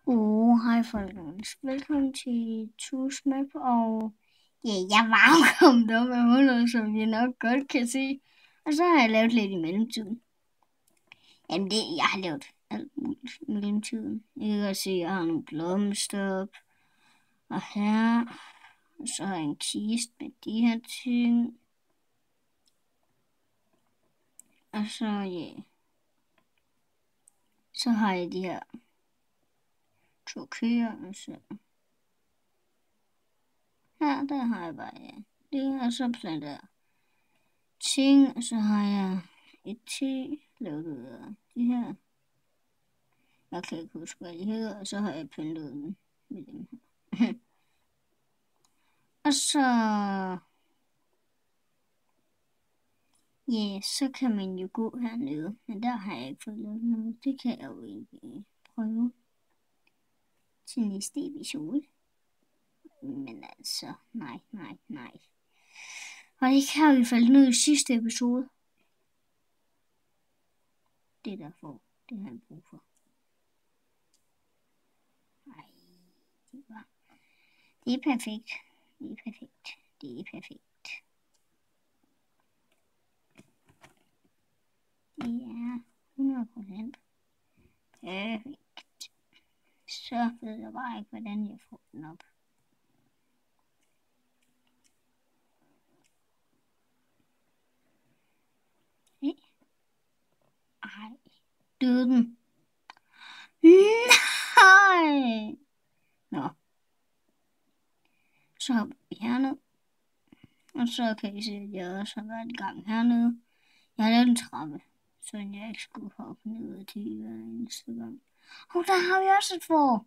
Hej folkens. Velkommen til Tusmap, og jeg var jo kommet op af hullet, som I nok godt kan se. Og så har jeg lavet lidt i mellemtiden. Jamen jeg har lavet alt muligt i mellemtiden. I kan se, jeg har nogle blomster op. Og her, og så har jeg en kiste med de her ting. Og så har jeg de her 2 køer, og så her, der har jeg bare det, og så planter jeg ting, og så har jeg et te lavet ud af de her. Jeg kan ikke huske, hvad de hedder, og så har jeg pyntet den med dem her. Og så kan man jo gå hernede, men der har jeg ikke fået lavet noget. Det kan jeg jo ikke prøve til næste episode. Men altså, nej. Og det kan vi falde ned i sidste episode. Det er derfor, det har jeg brug for. Nej, det er perfekt. Det er perfekt. Det er perfekt. Det er 100% perfekt. Så ved jeg bare ikke, hvordan jeg får den op. Ej, døde den. Nej. Nå. Så hopper vi herned. Og så kan I se, at jeg også har været i gang hernede. Jeg har lavet en trappe, så jeg ikke skulle hoppe ned til hver eneste gang. Og der har vi også et får.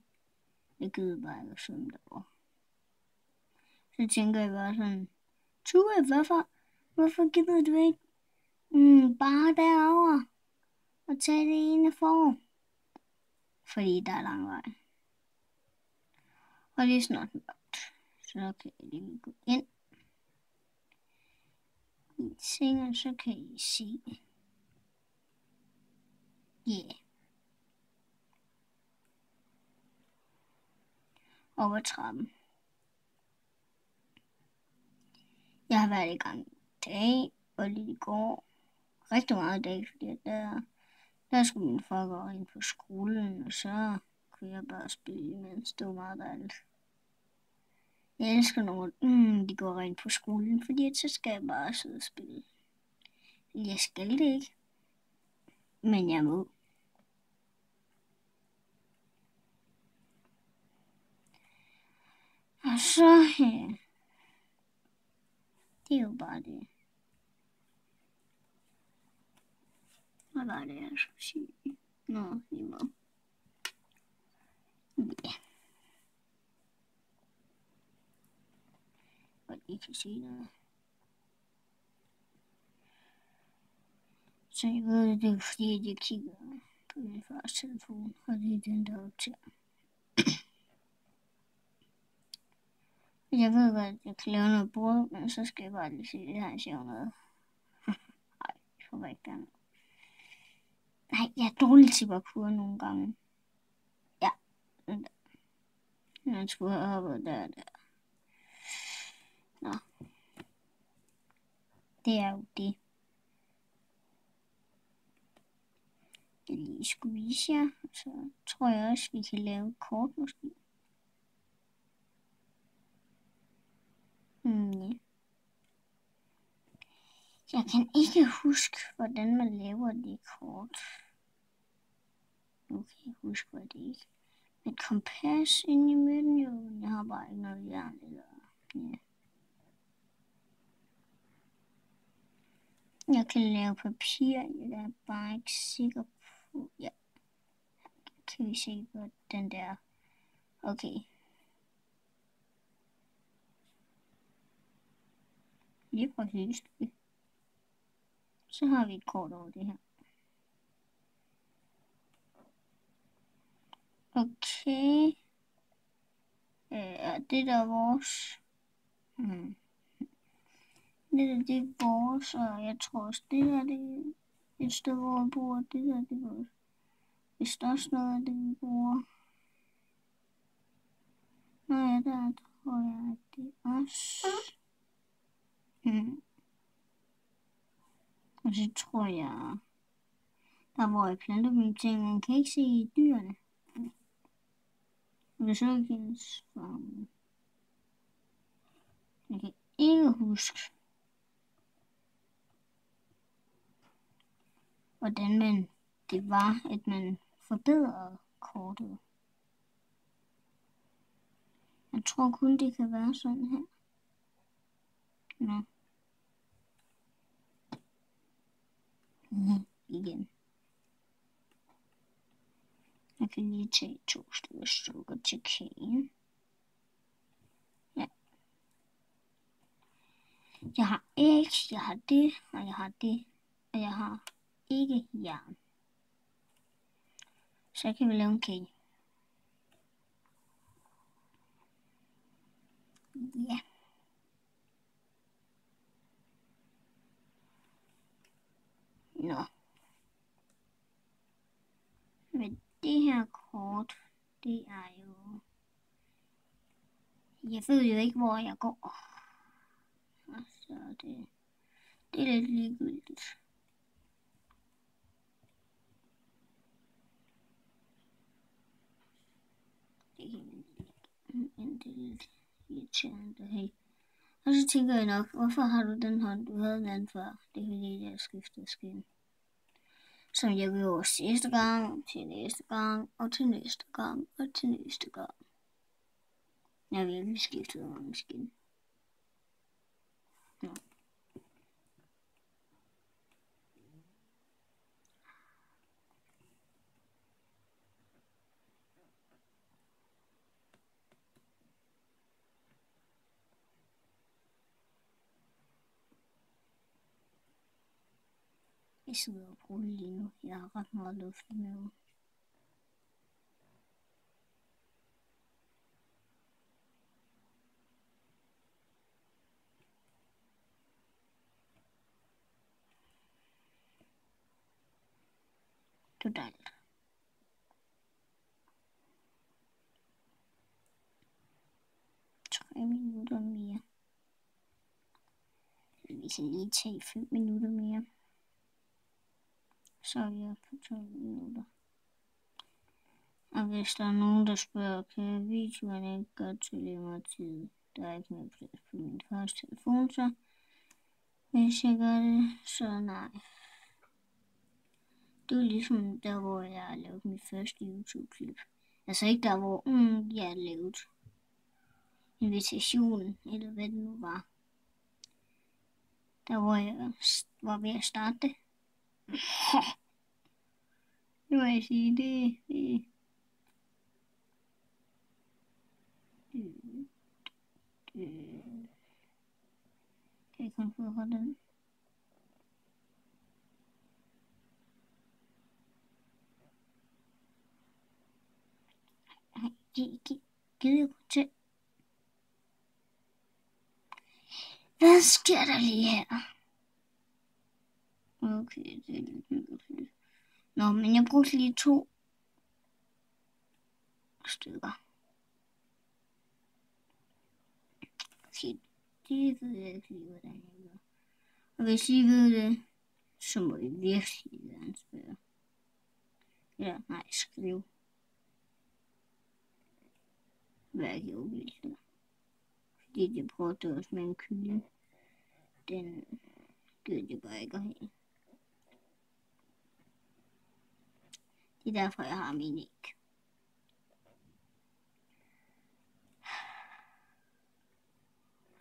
Jeg gider bare ikke at svømme derovre. Så tænker jeg bare sådan, Tue, hvorfor gider du ikke bare derovre og tage det ene får? Fordi der er lang vej. Og det er snart mørkt, så kan jeg lige gå ind i sengen, så kan I se. Op ad trappen. Jeg har været i gang i dag, og lige i går. Rigtig meget i dag, fordi der skulle min far gå ind på skolen, og så kunne jeg bare spille imens. Det var meget dejligt. Jeg elsker når de går ind på skolen, fordi så skal jeg bare sidde og spille. Jeg skal det ikke, men jeg må. Og så det er jo bare det. Hvad var det, jeg skulle sige? Nå, lige meget. Ja. Og I kan se noget. Så jeg ved, det er fordi, at jeg kigger på min fars telefon, og det er den, der optager. Jeg ved godt, at jeg kan lave noget brød, men så skal jeg bare lige se det her, jeg siger noget. Nej, jeg får ikke gerne. Nej, jeg er dårlig til parkour nogle gange. Ja, den der. Man skulle have hoppet der. Nå. Det er jo det. Jeg lige skulle vise jer, så tror jeg også, vi kan lave et kort måske. Ja. Jeg kan ikke huske, hvordan man laver det kort. Nu kan jeg huske, hvad det er. Med et kompas inde i midten, jo. Jeg har bare ikke noget jern eller. Ja. Jeg kan lave papir, jeg er bare ikke sikker på. Ja. Kan vi se på den der. Okay. Lige præcis. Så har vi et kort over det her. Okay. Det der er vores. Det er vores, og jeg tror også, det her det er et sted, hvor vi bor. Det her det er vores. Hvis der også noget af det, vi bruger. Ja, der tror jeg, at det også. Og så tror jeg, der hvor jeg planter mine ting, man kan ikke se dyrene. Det er så ikke hendes farve. Jeg kan ikke huske, hvordan det var, at man forbedrede kortet. Jeg tror kun, det kan være sådan her. Nå. Igen. Jeg kan lige tage 2 stykker sukker til kagen. Ja. Jeg har æg, jeg har det, og jeg har det, og jeg har ikke jern. Så kan vi lave en kage. Ja. Nå. Men det her kort, det er jo... Jeg ved jo ikke, hvor jeg går. Så det er lidt ligegyldigt. Det er lidt irriterende, hey. Og så tænker jeg nok, hvorfor har du den hånd? Du havde den anden før. Det er fordi, jeg skifter skin. Som jeg gjorde sidste gang, til næste gang, og til næste gang, og til næste gang. Jeg har virkelig skiftet mange skin. Ja. Jeg sidder og bruger lige nu. Jeg har ret meget luft i maven. Det er dejligt. Tre minutter mere. Vi kan lige tage 5 minutter mere. Så er vi på 12 minutter. Og hvis der er nogen, der spørger, kan videoen ikke godt til længere tid? Der er ikke mere plads på min fars telefon, så hvis jeg gør det, så nej. Det var ligesom der, hvor jeg lavede mit første YouTube-klip. Altså ikke der, hvor jeg lavede invitationen, eller hvad det nu var. Der, hvor jeg var ved at starte det. Nu må jeg sige, det kan jeg komme på den. Nej, gider jeg gå til. Hvad sker der lige her? Okay, det er lidt mærkeligt. Nå, men jeg brugte lige 2 stykker. Okay, det ved jeg ikke lige, hvordan jeg gør. Og hvis I ved det, så må I virkelig gerne spørge. Ja, nej, skriv. Hvad jeg gjorde vildt. Fordi jeg prøvede også med en kylling. Den gød jeg bare ikke at have. Det er derfor, jeg har min æg.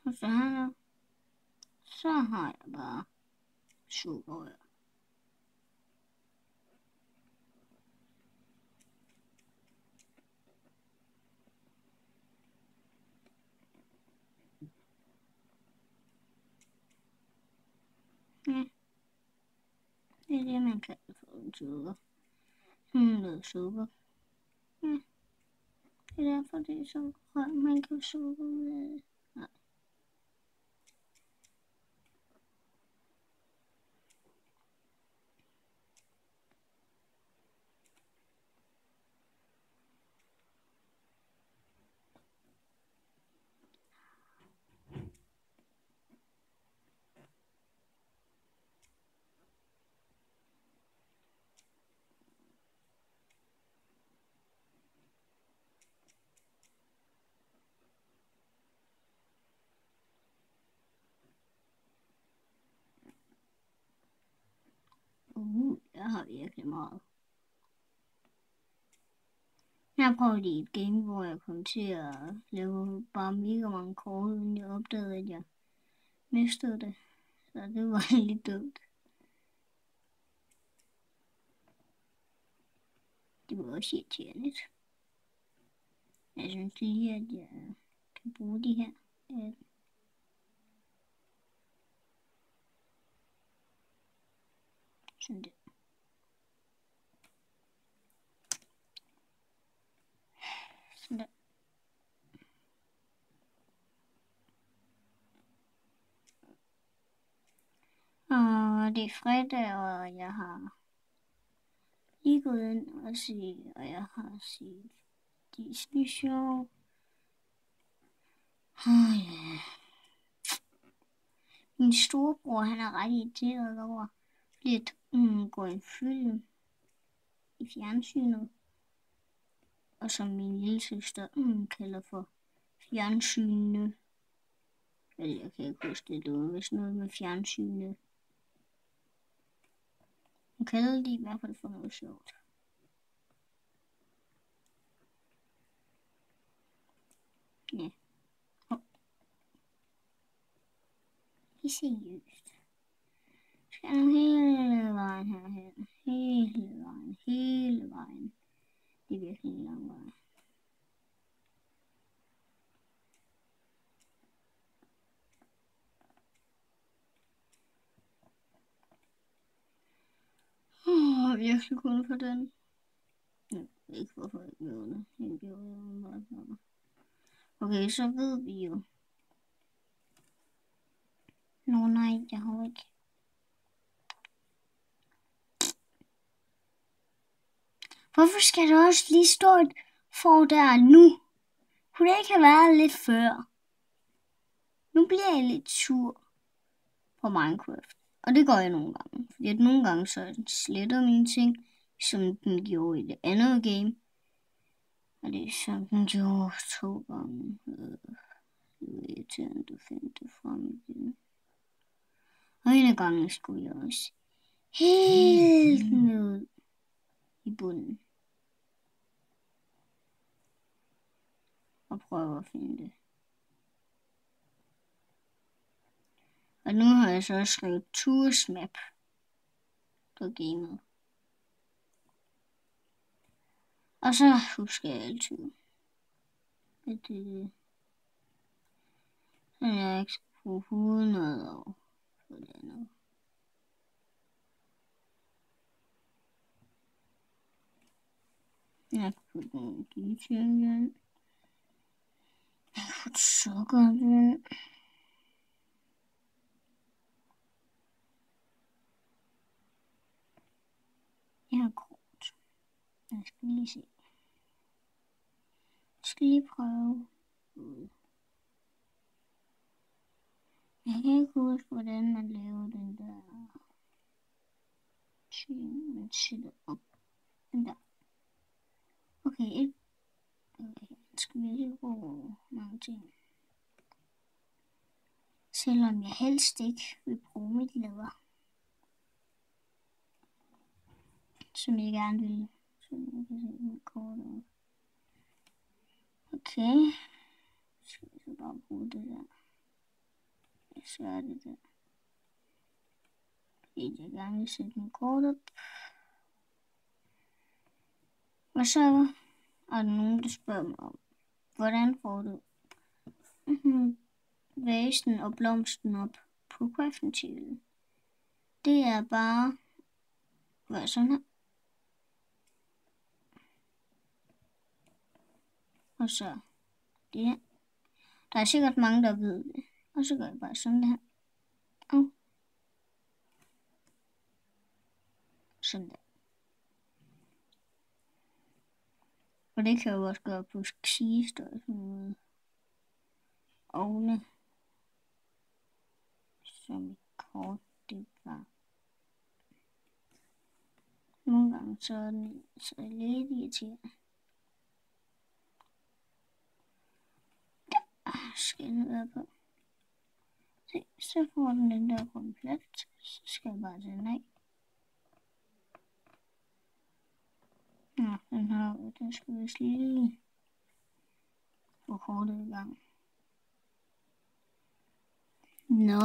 Og så har jeg bare sugerør. Ja, det er det, man kalder for en sukker. Noget sukker. Ja, det er derfor, det er sukkerrør, man kan sukke ud af. Nej. har virkelig meget. Jeg prøvede lige et game, hvor jeg kom til at lave bare mega mange kort, uden jeg opdagede, at jeg mistede det. Så det var lidt dumt. Det var også irriterende. Jeg synes lige, at jeg kan bruge de her. Sådan der. Sådan der. Og det er fredag, og jeg har lige gået ind og set, og jeg har set Disney Show. Ja. Min storebror, han er ret irriteret over lidt gå en film i fjernsynet. Og som min lille søster kalder for fjernsynet. Eller jeg kan ikke huske det, det var vist noget med fjernsynet. Hun kalder det i hvert fald for noget sjovt. Ja. Det er seriøst. Skal nu hele vejen herhen. Hele vejen. Det er virkelig en lang vej. Virkelig kun for den. Jeg ved ikke, hvorfor jeg gjorde det. Jeg gjorde det meget for. Okay, så ved vi jo. Nå nej, jeg har ikke. Hvorfor skal der også lige stå et for der nu? Kunne det ikke have været lidt før? Nu bliver jeg lidt sur på Minecraft. Og det gør jeg nogle gange. Fordi at nogle gange så sletter mine ting, som den gjorde i det andet game. Og det er som den gjorde 2 gange. Det er irriterende at finde det frem igen. Og en af gangen skulle jeg også helt ned i bunden. Og prøve at finde det. Og nu har jeg så også skrevet Tours Map på gamet. Og så husker jeg altid, at det så jeg ikke skal bruge hovedet noget over på det andet. Jeg kan putte nogle detail igen. Jeg kan putte sukker igen. Jeg har kort. Jeg skal lige se. Jeg skal lige prøve ud. Jeg kan ikke huske, hvordan man laver den der ting, man sætter op. Den der. Okay, okay. Skal vi lige bruge mange ting. Selvom jeg helst ikke vil bruge mit læder. Som jeg gerne vil. Så jeg kan se mit kort op. Okay. Så skal vi så bare bruge det der. Så er det der. Fordi jeg gerne vil sætte mit kort op. Og så er der nogen, der spørger mig om, hvordan får du vasen og blomsten op på crafting table. Det er bare gør sådan her. Og så det her. Der er sikkert mange, der ved det. Og så gør jeg bare sådan her. Og sådan der. Og det kan jeg jo også gøre på kister og sådan noget. Ovne. Som kort det var. Nogle gange så er den så lidt irriterende. Skal jeg være på. Se, så får den der på en plet. Så skal jeg bare tage den af. Den har vi, der skal vi lige få kortet i gang. Nå,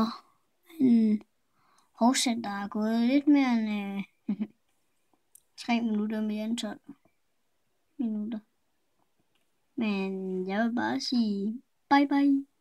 men der er gået lidt mere end 3 minutter, mere end 12 minutter. Men jeg vil bare sige bye bye.